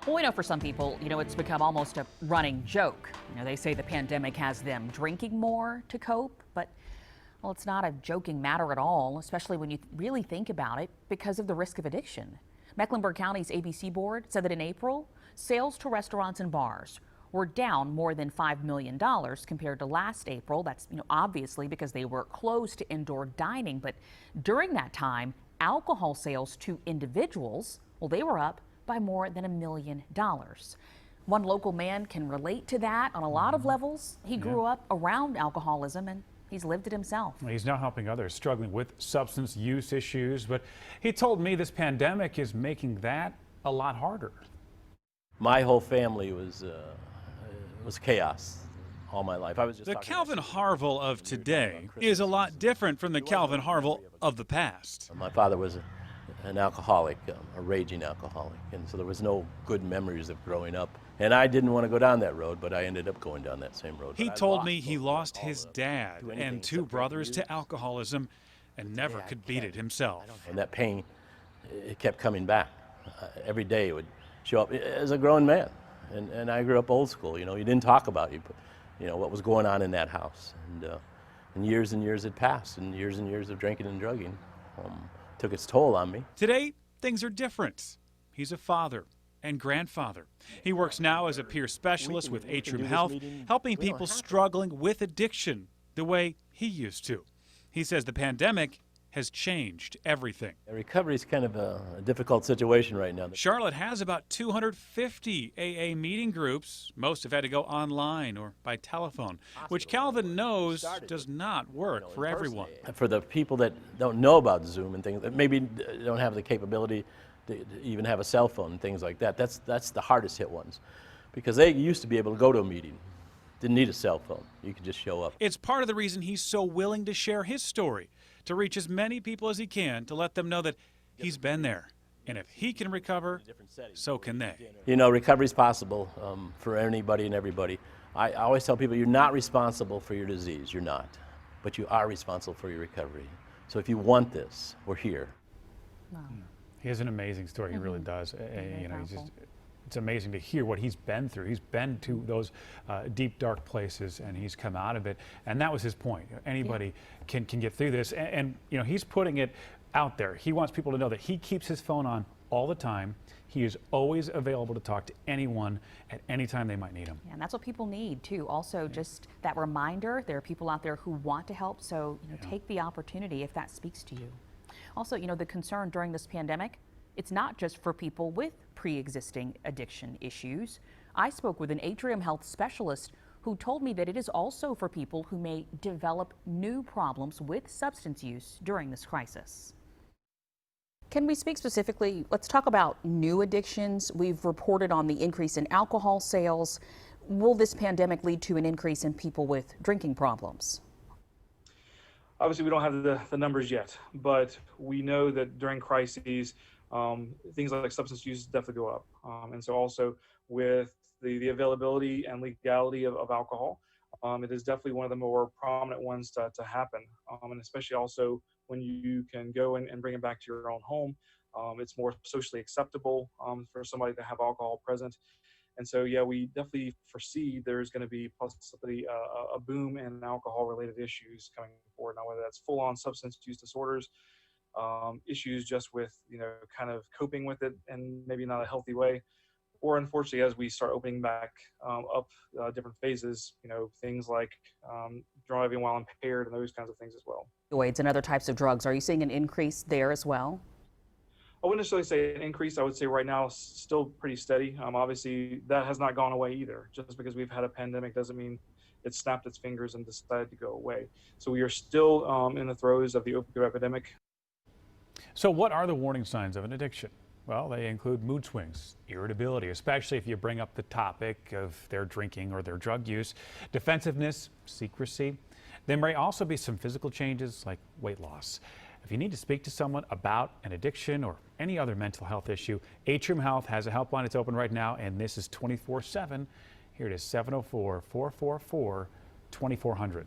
Well, we know for some people, it's become almost a running joke. They say the pandemic has them drinking more to cope, but well, it's not a joking matter at all, especially when you really think about it because of the risk of addiction. Mecklenburg County's ABC board said that in April, sales to restaurants and bars were down more than $5 million compared to last April. That's, obviously because they were closed to indoor dining. But during that time, alcohol sales to individuals, well, they were up by more than $1 million. One local man can relate to that on a lot of levels. He grew up around alcoholism and he's lived it himself. He's now helping others struggling with substance use issues, but he told me this pandemic is making that a lot harder. My whole family was chaos all my life. The Calvin Harville of today is a lot different from the Calvin Harville of the past. My father was an alcoholic, a raging alcoholic, and so there was no good memories of growing up. And I didn't want to go down that road, but I ended up going down that same road. He told me he lost his dad and two brothers to alcoholism and never could beat it himself. And that pain, it kept coming back. Every day it would show up as a grown man. And I grew up old school, you didn't talk about what was going on in that house. And years had passed, and years of drinking and drugging took its toll on me. Today, things are different. He's a father and grandfather. He works now as a peer specialist with Atrium Health, helping people struggling with addiction the way he used to. He says the pandemic has changed everything. Recovery is kind of a difficult situation right now. Charlotte has about 250 AA meeting groups. Most have had to go online or by telephone, which Calvin knows does not work for everyone. For the people that don't know about Zoom and things, that maybe don't have the capability to even have a cell phone and things like that, that's the hardest hit ones, because they used to be able to go to a meeting. Didn't need a cell phone. You could just show up. It's part of the reason he's so willing to share his story, to reach as many people as he can, to let them know that he's been there. And if he can recover, so can they. Recovery is possible for anybody and everybody. I always tell people, you're not responsible for your disease. You're not. But you are responsible for your recovery. So if you want this, we're here. Wow. He has an amazing story. He really does. It's amazing to hear what he's been through. He's been to those deep, dark places, and he's come out of it. And that was his point. Anybody can get through this. And he's putting it out there. He wants people to know that he keeps his phone on all the time. He is always available to talk to anyone at any time they might need him. Yeah, and that's what people need, too. Also, just that reminder, there are people out there who want to help. So, take the opportunity if that speaks to you. Also, the concern during this pandemic, it's not just for people with pre-existing addiction issues. I spoke with an Atrium Health specialist who told me that it is also for people who may develop new problems with substance use during this crisis. Can we speak specifically? Let's talk about new addictions. We've reported on the increase in alcohol sales. Will this pandemic lead to an increase in people with drinking problems? Obviously, we don't have the numbers yet, but we know that during crises, things like substance use definitely go up. And so also with the availability and legality of alcohol, it is definitely one of the more prominent ones to happen. And especially also when you can go and bring it back to your own home, it's more socially acceptable for somebody to have alcohol present. And so, yeah, we definitely foresee there's going to be possibly a boom in alcohol-related issues coming forward. Now, whether that's full-on substance use disorders, issues just with, kind of coping with it and maybe not a healthy way, or unfortunately, as we start opening back up different phases, things like driving while impaired and those kinds of things as well. Opioids and other types of drugs, are you seeing an increase there as well? I wouldn't necessarily say an increase. I would say right now still pretty steady. Obviously, that has not gone away either. Just because we've had a pandemic doesn't mean it snapped its fingers and decided to go away. So we are still in the throes of the opioid epidemic. So what are the warning signs of an addiction? Well, they include mood swings, irritability, especially if you bring up the topic of their drinking or their drug use, defensiveness, secrecy. There may also be some physical changes like weight loss. If you need to speak to someone about an addiction or any other mental health issue, Atrium Health has a helpline. It's open right now, and this is 24/7. Here it is, 704-444-2400.